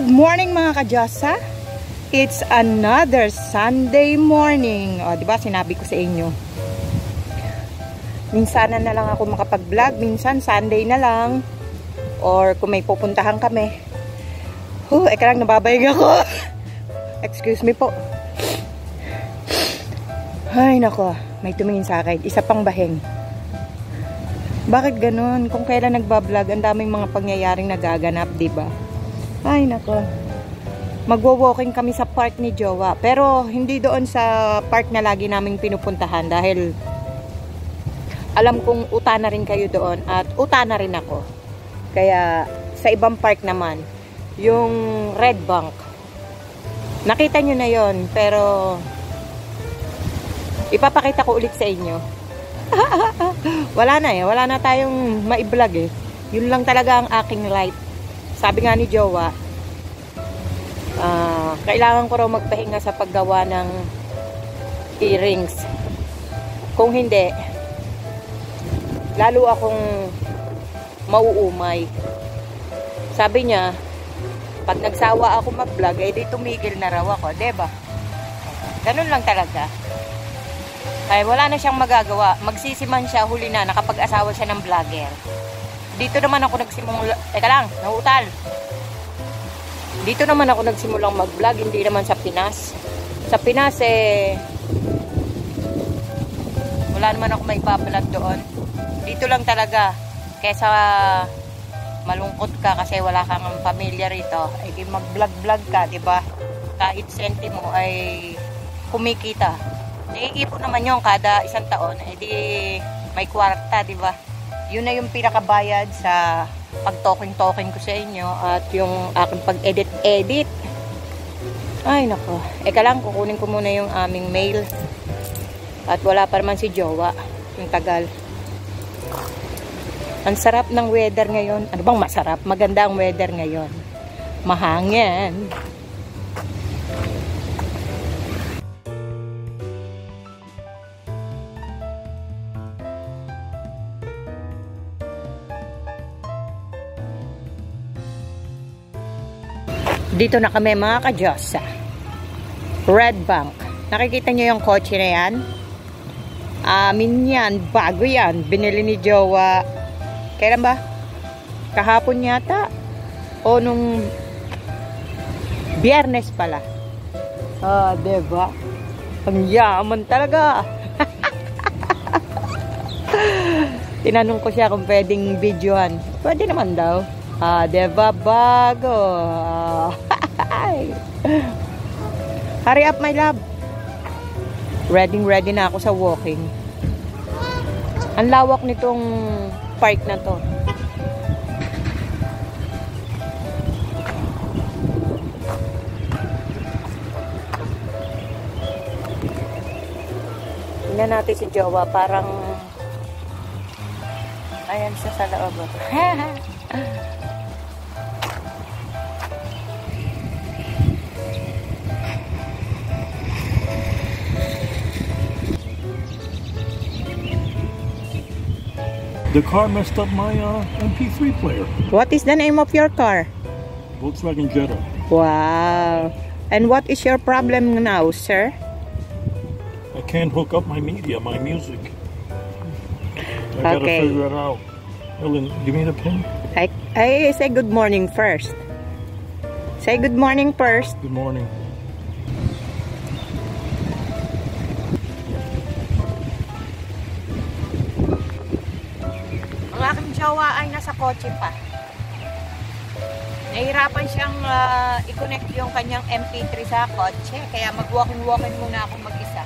Good morning mga ka-Diyosa. It's another Sunday morning. O, diba sinabi ko sa inyo. Minsan na lang ako makapag-vlog. Minsan Sunday na lang. Or kung may pupuntahan kami. Eka lang, nababayag ako. Excuse me po. Ay, nako. May tumingin sa akin. Isa pang baheng. Bakit ganun? Kung kailan nagbablog, ang daming mga pangyayaring nagaganap, diba? Ay, nako. Magwo-walking kami sa park ni Jowa. Pero, hindi doon sa park na lagi naming pinupuntahan. Dahil, alam kong uta na rin kayo doon. At uta na rin ako. Kaya, sa ibang park naman, yung Red Bank. Nakita nyo na yon, pero, ipapakita ko ulit sa inyo. Wala na eh. Wala na tayong ma-vlog eh. Yun lang talaga ang aking life. Sabi nga ni Jowa, kailangan ko raw magpahinga sa paggawa ng earrings. Kung hindi, lalo akong mauumay. Sabi niya, pag nagsawa ako mag-vlog, eh di tumigil na raw ako. Diba? Ganun lang talaga. Kaya wala na siyang magagawa. Magsisiman siya, huli na, nakapag-asawa siya ng vlogger. Dito naman ako nagsimula, teka lang, nahutal. Dito naman ako nagsimulang mag-vlog, hindi naman sa Pinas. Sa Pinas eh, wala naman ako may ipapalag doon. Dito lang talaga, kesa malungkot ka kasi wala kang pamilya rito, ay di mag-vlog-vlog ka, diba? Kahit senti mo ay kumikita. Naiipon naman yung kada isang taon, ay di may kwarta, diba? Yun na yung pinakabayad sa pag-talking ko sa inyo at yung aking pag-edit. Ay, nako. Eka lang, kukunin ko muna yung aming mail. At wala pa naman si Jowa. Yung tagal. Ang sarap ng weather ngayon. Ano bang masarap? Maganda ang weather ngayon. Mahangin. Dito na kami mga ka-Diyosa. Red Bank. Nakikita nyo yung kotse na yan? Amin yan. Bago yan. Binili ni Jowa. Kailan ba? Kahapon yata. O nung Biyernes pala. Diba? Ang yaman talaga. Tinanong ko siya kung pwedeng videohan. Pwede naman daw. Diba bago? Hurry up my love. Ready na ako sa walking. Ang lawak nitong park na to. Tingnan natin si Jowa, parang ayan siya sa loob. The car messed up my MP3 player. What is the name of your car? Volkswagen Jetta. Wow. And what is your problem now, sir? I can't hook up my media, my music. I gotta figure it out. Ellen, give me the pin. I say good morning first. Say good morning first. Good morning. Jowa ay nasa kotse pa. Nahirapan siyang i-connect yung kanyang MP3 sa kotse. Kaya mag-walking muna ako mag-isa.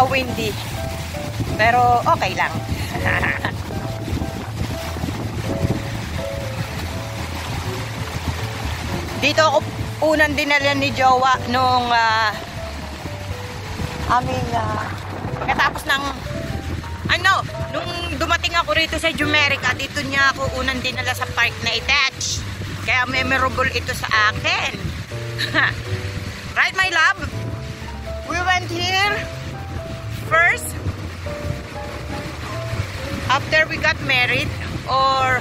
windy. Pero okay lang. Dito ako unang dinala ni Jowa nung katapos ng nung dumating ako rito sa Jumerica, dito niya ako unang dinala sa park na Itach. Kaya memorable ito sa akin. Right, my love? We went here first after we got married, or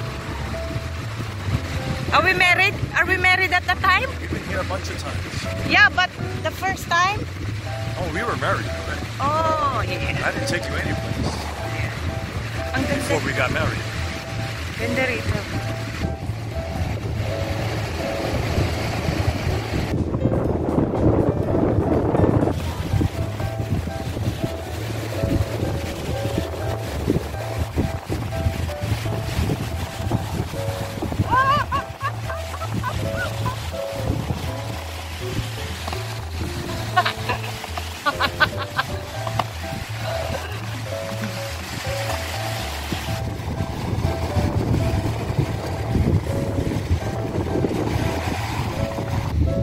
are we married? Are we married at the time? We've been here a bunch of times. Yeah, but the first time? Oh, we were married already. Oh, yeah. I didn't take you anyplace Ang ganda. before we got married. Ganda rito.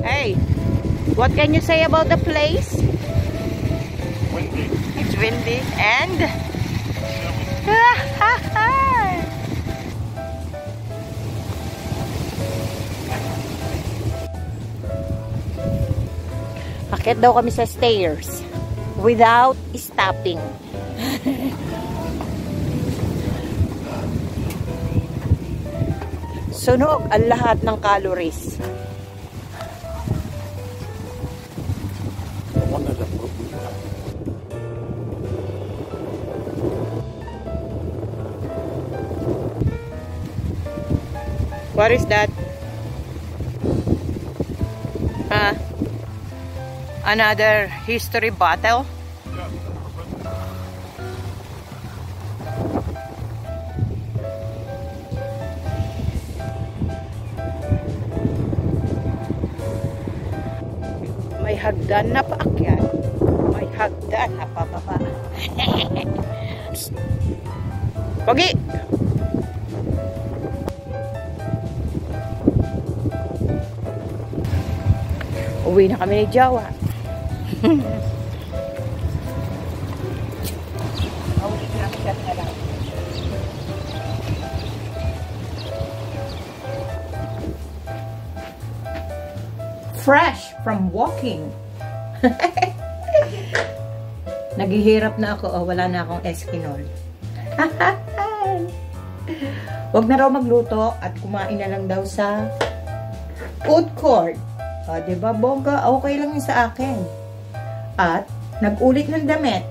Hey, what can you say about the place? Windy. It's windy and akit daw kami sa stairs without stopping. Sunog ang lahat ng calories. What is that? Another history battle? May hagdan na paakyat. May hagdan na pababa. Pogi! Uwi na kami ni Jawa. Fresh from walking. Naghihirap na ako. Oh, wala na akong Eskinol. Huwag na raw magluto at kumain na lang daw sa food court. Diba, bongga? Okay lang yun sa akin. At, nag-ulit ng damit.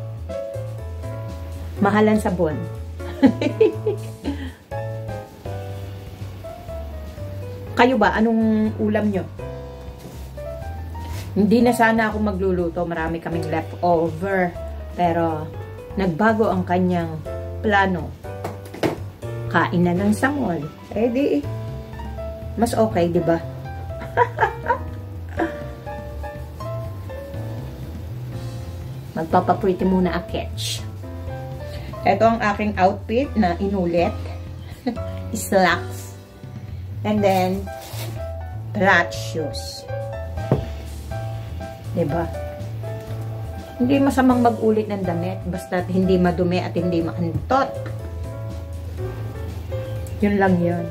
Mahalan sabon. Kayo ba? Anong ulam nyo? Hindi na sana ako magluluto. Marami kaming leftover. Pero, nagbago ang kanyang plano. Kain na ng samol. Eh di, mas okay, diba? Magpapapriti muna a catch. Ito ang aking outfit na inulit. Slacks. And then, flat shoes. Diba? Hindi masamang mag-ulit ng damit. Basta hindi madumi at hindi maantot. Yun lang yun.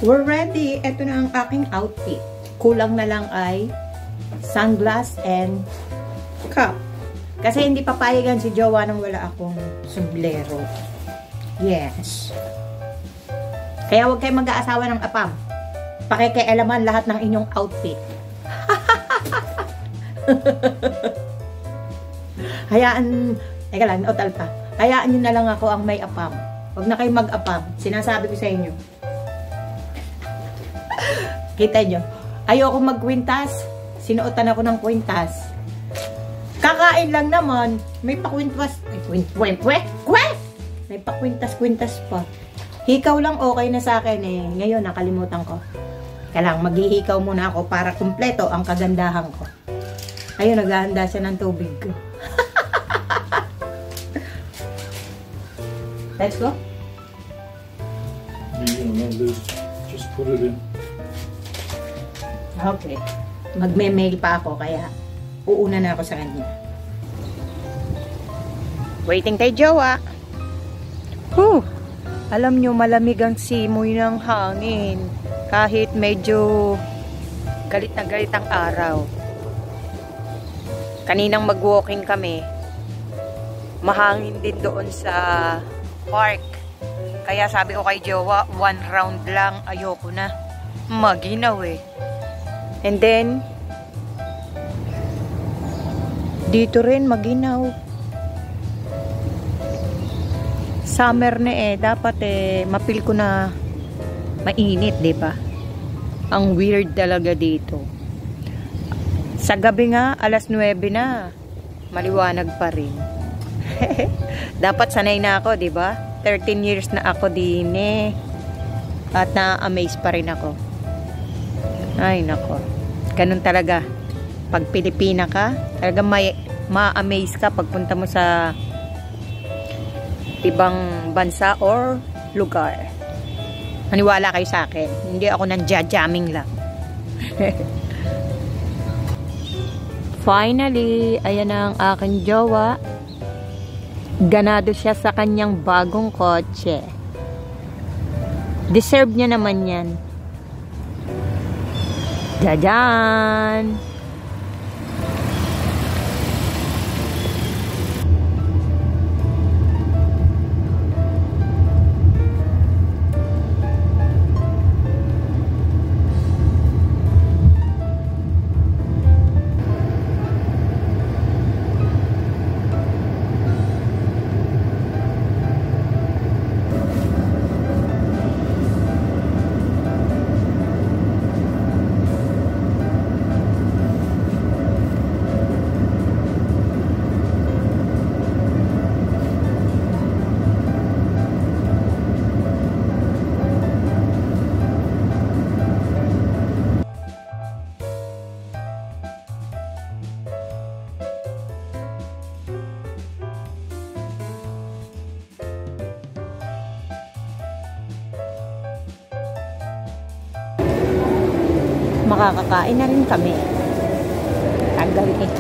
We're ready. Ito na ang aking outfit. Kulang na lang ay sunglass and cap. Kasi hindi papayagan si Jowa nang wala akong sombrero. Yes. Kaya huwag kayo mag-aasawa ng apam. Pakikialaman lahat ng inyong outfit. Hayaan, teka lang, otal pa. Hayaan nyo na lang ako ang may apam. Huwag na kayo mag-apam. Sinasabi ko sa inyo. Kita nyo, ayoko mag-kwintas. Sinuotan ako ng kwintas. Kakain lang naman, may pakwintas. May pakwintas-kwintas pa. Hikaw lang okay na sa akin eh. Ngayon, nakalimutan ko. Kaya lang, maghihikaw muna ako para kumpleto ang kagandahan ko. Ayun, naghahanda siya ng tubig ko. Let's go. Just put it in. Okay. Magme-mail pa ako, kaya uuna na ako sa kanya. Waiting kay Jowa. Alam nyo, malamig ang simoy ng hangin. Kahit medyo galit na galit ang araw. Kaninang mag-walking kami, mahangin din doon sa park. Kaya sabi ko kay Jowa, 1 round lang, ayoko na. Maginaw eh. And then, dito rin maginaw. Summer na eh, dapat mapil ko na mainit, di ba? Ang weird talaga dito. Sa gabi nga, alas 9 na, maliwanag pa rin. Dapat sanay na ako, di ba? 13 years na ako din eh. At na-amaze pa rin ako. Ay, nako. Ganun talaga. Pag Pilipina ka, talaga ma-amaze ka pagpunta mo sa ibang bansa or lugar. Maniwala kayo sa akin. Hindi ako nang jamming lang. Finally, ayan na ang aking jowa. Ganado siya sa kanyang bagong kotse. Deserve niya naman yan. Jajan! Makakakain na rin kami. Tagal eh.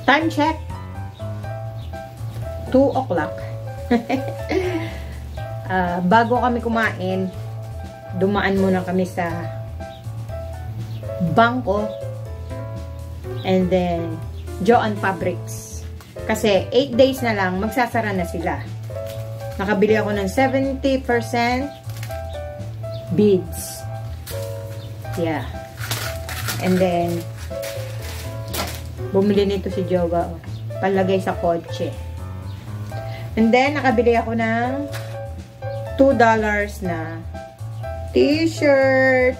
Time check. 2 o'clock. Bago kami kumain, dumaan muna kami sa bangko and then Joanne Fabrics. Kasi 8 days na lang, magsasara na sila. Nakabili ako ng 70% beads. Yeah. And then bumili nito si Jowa, palagay sa kotse. And then, nakabili ako ng $2 na t-shirt.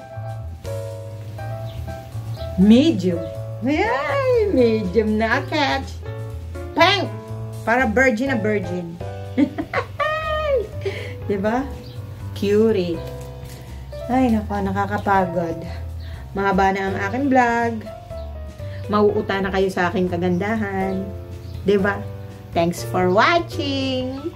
Medium. Ay, medium na catch. Pink! Para virgin na virgin. Diba? Cutie. Ay, nako, nakakapagod. Mahaba na ang aking vlog. Mauuta na kayo sa aking kagandahan. Diba? Thanks for watching!